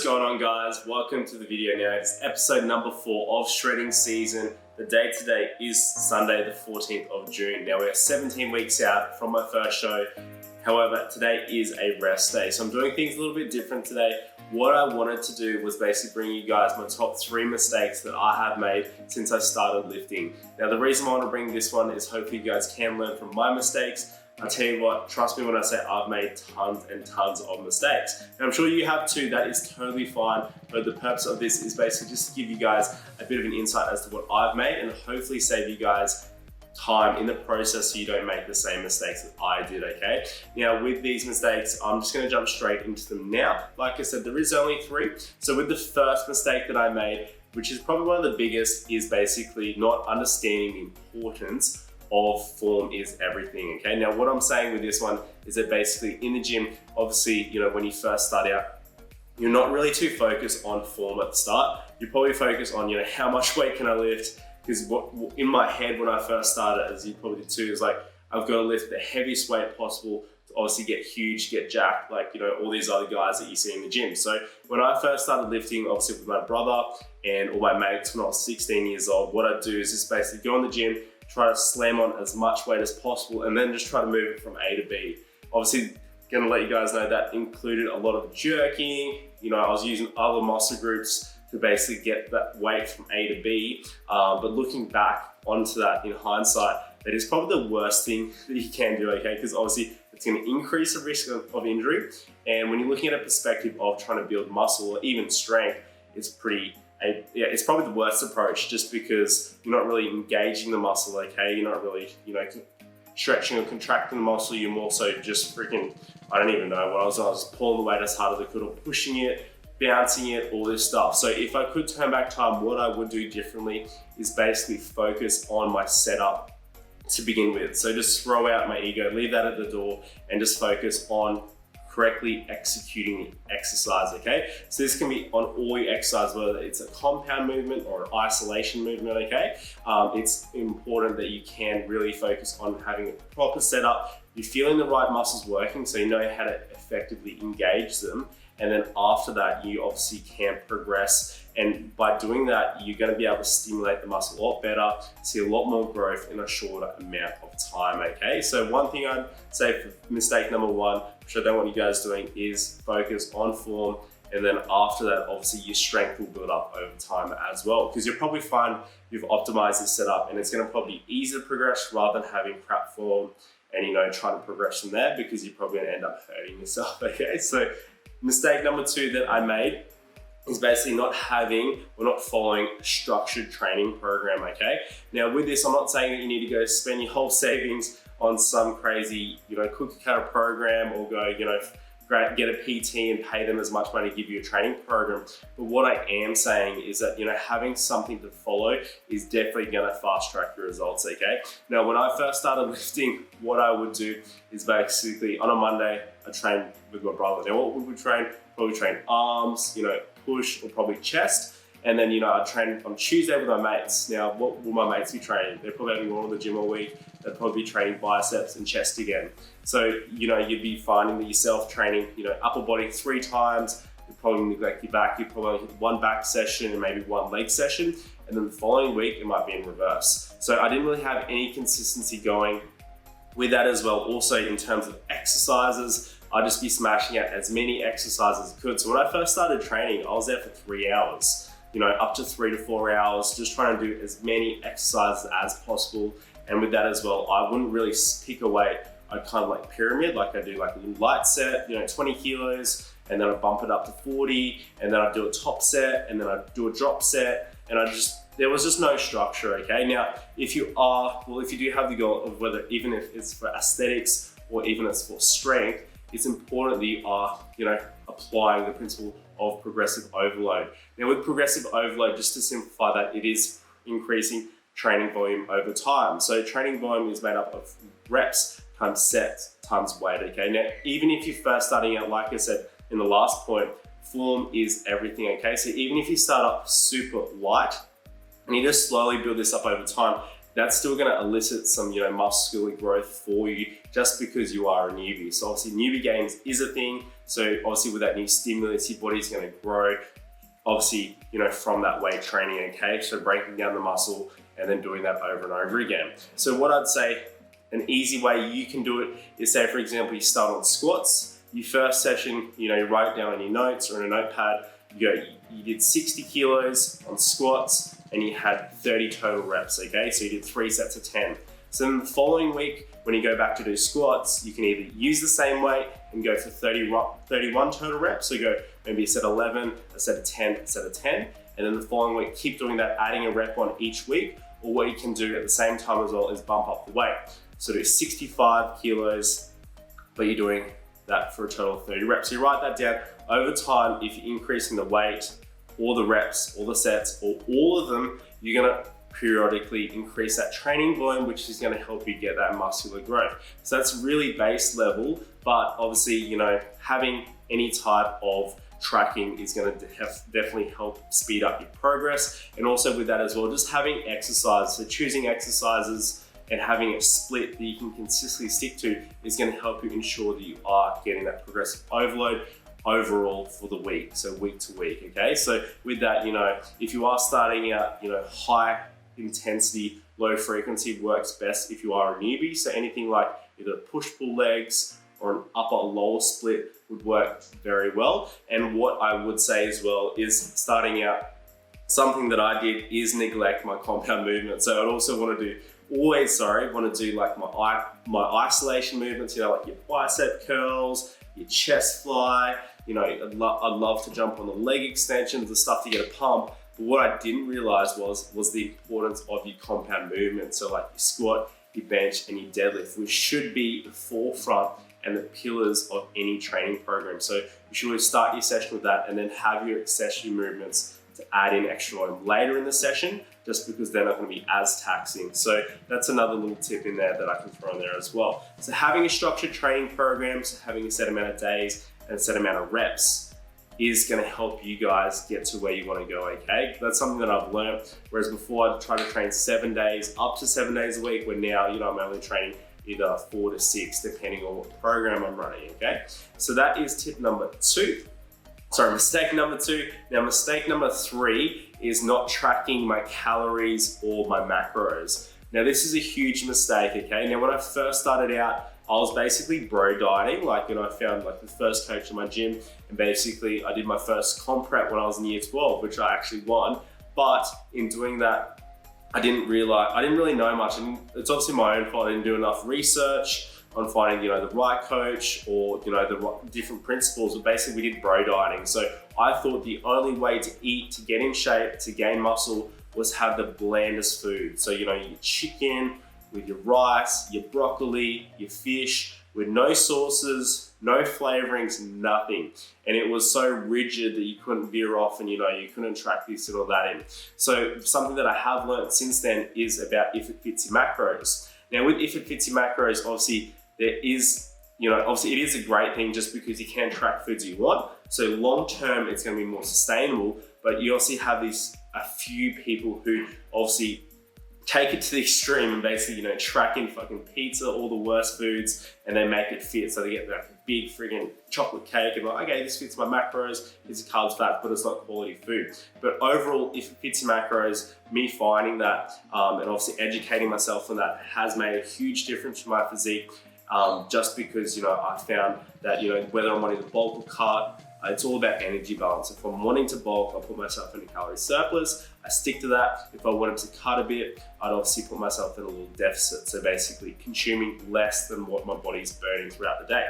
What's going on, guys? Welcome to the video now. It's episode number 4 of shredding season. The date today is Sunday the 14th of June. Now we're 17 weeks out from my first show. However, today is a rest day. So I'm doing things a little bit different today. What I wanted to do was basically bring you guys my top 3 mistakes that I have made since I started lifting. Now the reason I want to bring this one is hopefully you guys can learn from my mistakes. I tell you what, trust me when I say I've made tons and tons of mistakes. And I'm sure you have too, that is totally fine. But the purpose of this is basically just to give you guys a bit of an insight as to what I've made and hopefully save you guys time in the process so you don't make the same mistakes that I did, okay? Now with these mistakes, I'm just gonna jump straight into them now. Like I said, there is only 3. So with the first mistake that I made, which is probably one of the biggest, is basically not understanding the importance of form is everything, okay? Now what I'm saying with this one is that basically in the gym, obviously, you know, when you first start out, you're not really too focused on form at the start. You probably focus on, you know, how much weight can I lift? Because what in my head when I first started, as you probably did too, is like, I've got to lift the heaviest weight possible to obviously get huge, get jacked, like, you know, all these other guys that you see in the gym. So when I first started lifting, obviously with my brother and all my mates when I was 16 years old, what I'd do is just basically go in the gym, try to slam on as much weight as possible, and then just try to move it from A to B. Obviously, gonna let you guys know that included a lot of jerking. You know, I was using other muscle groups to basically get that weight from A to B. But looking back onto that in hindsight, that is probably the worst thing that you can do, okay? Because obviously it's gonna increase the risk of injury. And when you're looking at a perspective of trying to build muscle or even strength, it's probably the worst approach just because you're not really engaging the muscle, okay? You're not really, you know, stretching or contracting the muscle. You're more so just freaking, I don't even know what I was pulling the weight as hard as I could or pushing it, bouncing it, all this stuff. So if I could turn back time, what I would do differently is basically focus on my setup to begin with. So just throw out my ego, leave that at the door and just focus on correctly executing the exercise, okay? So this can be on all your exercise, whether it's a compound movement or an isolation movement, okay? It's important that you can really focus on having a proper setup. You're feeling the right muscles working, so you know how to effectively engage them. And then after that, you obviously can progress. And by doing that, you're gonna be able to stimulate the muscle a lot better, see a lot more growth in a shorter amount of time, okay? So one thing I'd say for mistake number 1, which I don't want you guys doing, is focus on form. And then after that, obviously your strength will build up over time as well, because you'll probably find you've optimized this setup and it's gonna probably be easier to progress rather than having crap form and, you know, trying to progress from there, because you're probably gonna end up hurting yourself, okay? So mistake number 2 that I made is basically not following a structured training program, okay? Now with this, I'm not saying that you need to go spend your whole savings on some crazy, you know, cookie cutter program or go, you know, get a PT and pay them as much money to give you a training program. But what I am saying is that, you know, having something to follow is definitely gonna fast track your results, okay? Now, when I first started lifting, what I would do is basically on a Monday, I train with my brother. Now, what would we train? Probably train arms, you know, push or probably chest. And then, you know, I train on Tuesday with my mates. Now, what will my mates be training? They're probably having gone to the gym all week. They'll probably be training biceps and chest again. So, you know, you'd be finding that yourself training, you know, upper body 3 times. You'd probably neglect your back. You'd probably hit 1 back session and maybe 1 leg session. And then the following week, it might be in reverse. So I didn't really have any consistency going with that as well. Also, in terms of exercises, I'd just be smashing out as many exercises as I could. So when I first started training, I was there for 3 hours. You know, up to 3 to 4 hours, just trying to do as many exercises as possible. And with that as well, I wouldn't really pick a weight. I'd kind of like pyramid, like I do like a little light set, you know, 20 kilos, and then I'd bump it up to 40, and then I'd do a top set, and then I'd do a drop set, and there was just no structure, okay? Now, if you do have the goal of whether, even if it's for aesthetics or even it's for strength, it's important that you are, you know, applying the principle of progressive overload. Now with progressive overload, just to simplify that, it is increasing training volume over time. So training volume is made up of reps times sets times weight, okay? Now, even if you're first starting out, like I said in the last point, form is everything, okay? So even if you start up super light and you just slowly build this up over time, that's still gonna elicit some, you know, muscular growth for you just because you are a newbie. So obviously newbie gains is a thing. So obviously with that new stimulus, your body's going to grow, obviously, you know, from that weight training, okay? So breaking down the muscle and then doing that over and over again. So what I'd say, an easy way you can do it is, say for example, you start on squats. Your first session, you know, you write it down on your notes or in a notepad, you did 60 kilos on squats and you had 30 total reps, okay? So you did 3 sets of 10. So then the following week, when you go back to do squats, you can either use the same weight and go for 31 total reps, so go maybe a set 11, a set of 10, a set of 10, and then the following week, keep doing that, adding a rep on each week, or what you can do at the same time as well is bump up the weight. So do 65 kilos, but you're doing that for a total of 30 reps. So you write that down. Over time, if you're increasing the weight, or the reps, or the sets, or all of them, you're gonna periodically increase that training volume, which is going to help you get that muscular growth. So that's really base level, but obviously, you know, having any type of tracking is going to definitely help speed up your progress. And also with that as well, just having exercise, so choosing exercises and having a split that you can consistently stick to is going to help you ensure that you are getting that progressive overload overall for the week, so week to week, okay? So with that, you know, if you are starting out, you know, high intensity, low frequency works best if you are a newbie. So anything like either push-pull legs or an upper lower split would work very well. And what I would say as well is starting out, something that I did is neglect my compound movement. So I'd also want to do like my isolation movements, you know, like your bicep curls, your chest fly, you know, I'd love to jump on the leg extensions, the stuff to get a pump. But what I didn't realize was the importance of your compound movement. So like your squat, your bench, and your deadlift, which should be the forefront and the pillars of any training program. So you should always start your session with that and then have your accessory movements to add in extra volume later in the session, just because they're not going to be as taxing. So that's another little tip in there that I can throw in there as well. So having a structured training program, so having a set amount of days and a set amount of reps is going to help you guys get to where you want to go, okay? That's something that I've learned, whereas before I'd try to train 7 days, up to 7 days a week, where now, you know, I'm only training either 4 to 6, depending on what program I'm running, okay? So that is tip number 2. Sorry, mistake number 2. Now, mistake number 3 is not tracking my calories or my macros. Now, this is a huge mistake, okay? Now, when I first started out, I was basically bro dieting. Like, you know, I found like the first coach in my gym, and basically I did my first comp prep when I was in year 12, which I actually won. But in doing that, I didn't really know much, and it's obviously my own fault. I didn't do enough research on finding, you know, the right coach or, you know, the different principles. But basically we did bro dieting. So I thought the only way to eat, to get in shape, to gain muscle was have the blandest food. So, you know, your chicken with your rice, your broccoli, your fish, with no sauces, no flavorings, nothing. And it was so rigid that you couldn't veer off, and, you know, you couldn't track this and all that in. So something that I have learned since then is about if it fits your macros. Now with if it fits your macros, obviously there is, you know, obviously it is a great thing just because you can track foods you want. So long term, it's going to be more sustainable, but you also have a few people who obviously take it to the extreme and basically, you know, tracking fucking pizza, all the worst foods, and they make it fit. So they get like a big friggin' chocolate cake and like, okay, this fits my macros, it's a carbs, fat, but it's not quality food. But overall, if it fits your macros, me finding that and obviously educating myself on that has made a huge difference to my physique. Just because, you know, I found that, you know, whether I'm wanting to bulk or cut, it's all about energy balance. If I'm wanting to bulk, I'll put myself in a calorie surplus. I stick to that. If I wanted to cut a bit, I'd obviously put myself in a little deficit. So basically consuming less than what my body's burning throughout the day.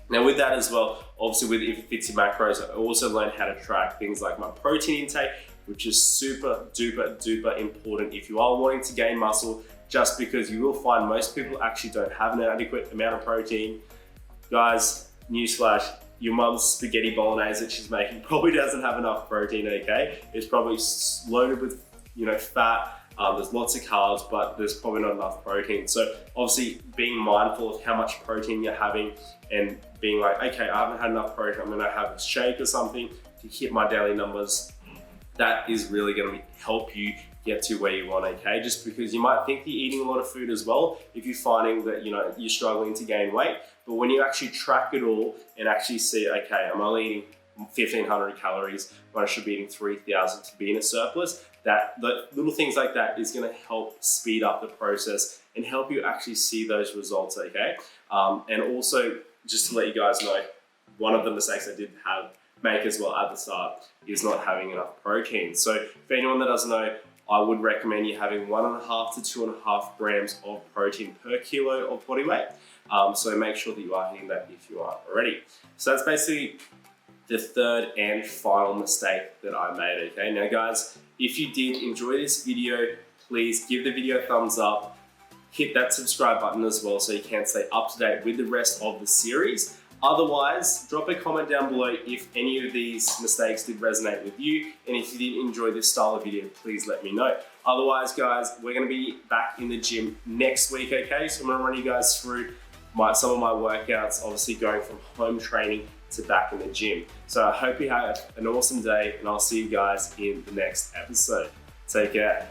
Now with that as well, obviously with if it fits your macros, I also learned how to track things like my protein intake, which is super duper important if you are wanting to gain muscle, just because you will find most people actually don't have an adequate amount of protein. Guys, newsflash, your mum's spaghetti bolognese that she's making probably doesn't have enough protein, okay? It's probably loaded with, you know, fat, there's lots of carbs, but there's probably not enough protein. So obviously being mindful of how much protein you're having and being like, okay, I haven't had enough protein, I'm gonna have a shake or something to hit my daily numbers. That is really gonna help you get to where you want, okay? Just because you might think you're eating a lot of food as well, if you're finding that, you know, you're struggling to gain weight, but when you actually track it all and actually see, okay, I'm only eating 1,500 calories when I should be eating 3,000 to be in a surplus, that the little things like that is going to help speed up the process and help you actually see those results, okay? And also, just to let you guys know, one of the mistakes I did make as well at the start is not having enough protein. So for anyone that doesn't know, I would recommend you having 1.5 to 2.5 grams of protein per kilo of body weight. So make sure that you are hitting that if you aren't already. So that's basically the third and final mistake that I made, okay? Now guys, if you did enjoy this video, please give the video a thumbs up, hit that subscribe button as well so you can stay up to date with the rest of the series. Otherwise, drop a comment down below if any of these mistakes did resonate with you, and if you did enjoy this style of video, please let me know. Otherwise guys, we're gonna be back in the gym next week, okay? So I'm gonna run you guys through some of my workouts, obviously going from home training to back in the gym. So I hope you have an awesome day, and I'll see you guys in the next episode. Take care.